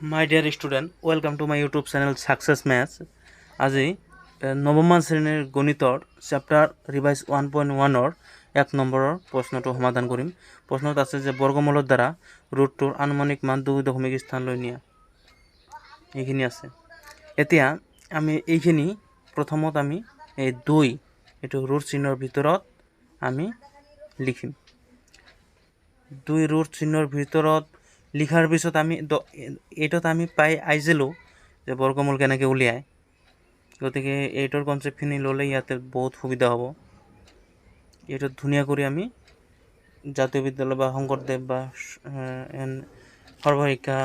My dear student, welcome to my YouTube channel Success Maths. আজি নৱমমান শ্ৰেণীৰ গণিতৰ chapter revise 1.1 এক নম্বৰৰ প্ৰশ্নটো সমাধান কৰিম। প্ৰশ্নত আছে যে বৰ্গমূলৰ দ্বাৰা ৰুটটোৰ আনুমানিক মান 2 স্থানলৈ নিয়া। এইখিনি আছে। এতিয়া আমি এইখিনি প্ৰথমত আমি এই 2 এটো ৰুট চিহ্নৰ ভিতৰত আমি লিখিম। 2 ৰুট চিহ্নৰ ভিতৰত লিখাৰ পিছত আমি এইটোত আমি পাই আইজিলো যে বৰ্গমূল কেনেকৈ উলিয়ায়। গতিকে এইটোৰ কনসেপ্টখিনি ল'লে ইয়াতে বহুত সুবিধা হ'ব। এইটো ধুনীয়া কৰি আমি জাতীয় বিদ্যালয় বা শংকৰদেৱ বা সৰ্বশিক্ষা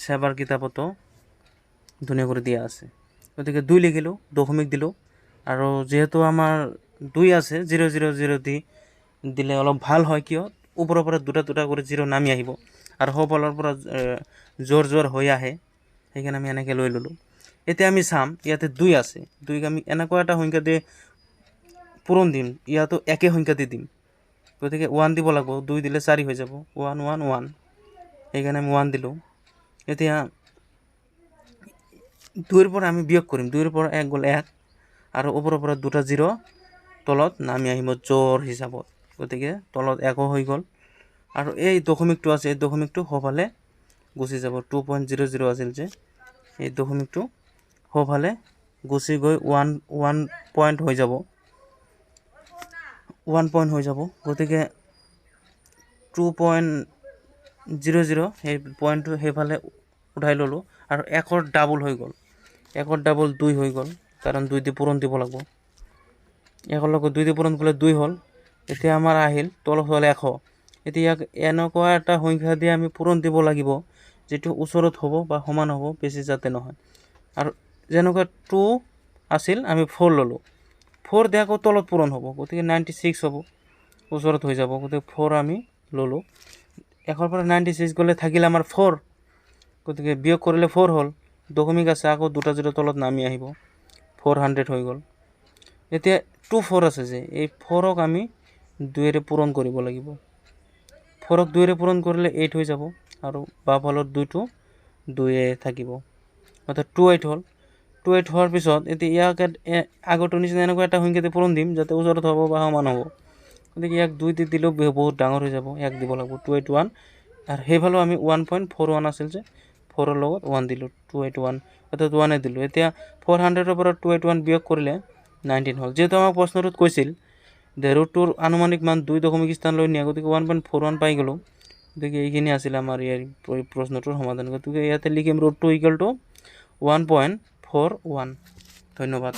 সেৱাৰ কিতাপতো ধুনীয়া কৰি দিয়া আছে। গতিকে 2 লিখিলোঁ, দশমিক দিলোঁ, আৰু যেহেতু আমাৰ 2 আছে 0 0 0 দিলে অলপ ভাল হয়, কিয় ওপৰৰ পৰা দুটা কৰি 0 নামি আহিব আৰু সফলৰ পৰা জোৰ হৈ আহে। সেইকাৰণে আমি এনেকৈ লৈ ল'লোঁ। এতিয়া আমি চাম ইয়াতে 2 আছে, 2ক আমি এনেকুৱা এটা সংখ্যা দি পূৰণ দিম, ইয়াতো একে সংখ্যা দি দিম। গতিকে 1 দিব লাগিব, 2 দিলে 4 হৈ যাব, 1 1 1। সেইকাৰণে আমি 1 দিলোঁ। এতিয়া 2ৰ পৰা আমি বিয়োগ কৰিম, 2ৰ পৰা 1 গ'ল 1, আৰু ওপৰৰ পৰা 2টা 0 তলত নামি আহিব জোৰ হিচাপত। গতিকে তলত 1 হৈ গ'ল, আৰু এই দশমিকটো আছে, এই দশমিকটো সোঁফালে গুচি যাব। 2.00 আছিল যে এই দশমিকটো সোঁফালে গুচি গৈ 1 পইণ্ট হৈ যাব, 1 পইণ্ট হৈ যাব। গতিকে 2.00 সেই পইণ্টটো সেইফালে উঠাই ল'লোঁ, আৰু 1ৰ ডাবল হৈ গ'ল, 1ৰ ডাবল 2 হৈ গ'ল, কাৰণ 2 দি পূৰণ দিব লাগিব। 1ৰ লগত 2 দি পূৰণ কৰিলে 2 হ'ল। এতিয়া আমাৰ আহিল তলত হ'ল 100। এতিয়া ইয়াক এনেকুৱা এটা সংখ্যা দি আমি পূৰণ দিব লাগিব যেটো ওচৰত হ'ব বা সমান হ'ব, বেছি যাতে নহয়। আৰু যেনেকুৱা 2 আছিল আমি 4 ল'লোঁ, 4 দি আকৌ তলত পূৰণ হ'ব, গতিকে 96 হ'ব, ওচৰত হৈ যাব। গতিকে 4 আমি ল'লোঁ। 1ৰ পৰা 96 গ'লে থাকিলে আমাৰ 4, গতিকে বিয়োগ কৰিলে 4 হ'ল। দশমিক আছে, আকৌ 2টা 0 তলত নামি আহিব, 400 হৈ গ'ল। এতিয়া 2 4 আছে যে এই 4ক আমি 2ৰে পূৰণ কৰিব লাগিব। 4ক 2ৰে পূৰণ কৰিলে 8 হৈ যাব, আৰু বাওঁফালৰ 2টো 2 থাকিব, অৰ্থাৎ 2 8 হ'ল। 2 8 হোৱাৰ পিছত এতিয়া ইয়াক আগৰটো নিচিনা এনেকুৱা এটা সংখ্যা দি পূৰণ দিম যাতে ওচৰত হ'ব বা সমান হ'ব। গতিকে ইয়াক 2 দি দিলেও বহুত ডাঙৰ হৈ যাব, 1 দিব লাগিব, 281। আৰু সেইফালেও আমি 1.41 আছিল যে 4ৰ লগত 1 দিলোঁ, 281, অৰ্থাৎ 1 দিলোঁ। এতিয়া 400ৰ পৰা 281 বিয়োগ কৰিলে 19 হ'ল। যেহেতু আমাক প্ৰশ্নটোত কৈছিল যে ৰুটটোৰ আনুমানিক মান 2 স্থানলৈ নিয়া, গতিকে 1.41 পাই গ'লোঁ। গতিকে এইখিনি আছিল আমাৰ ইয়াৰ প্ৰশ্নটোৰ সমাধান। গতিকে ইয়াতে লিখিম ৰুটটো ইকুৱেল টু 1.41। ধন্যবাদ।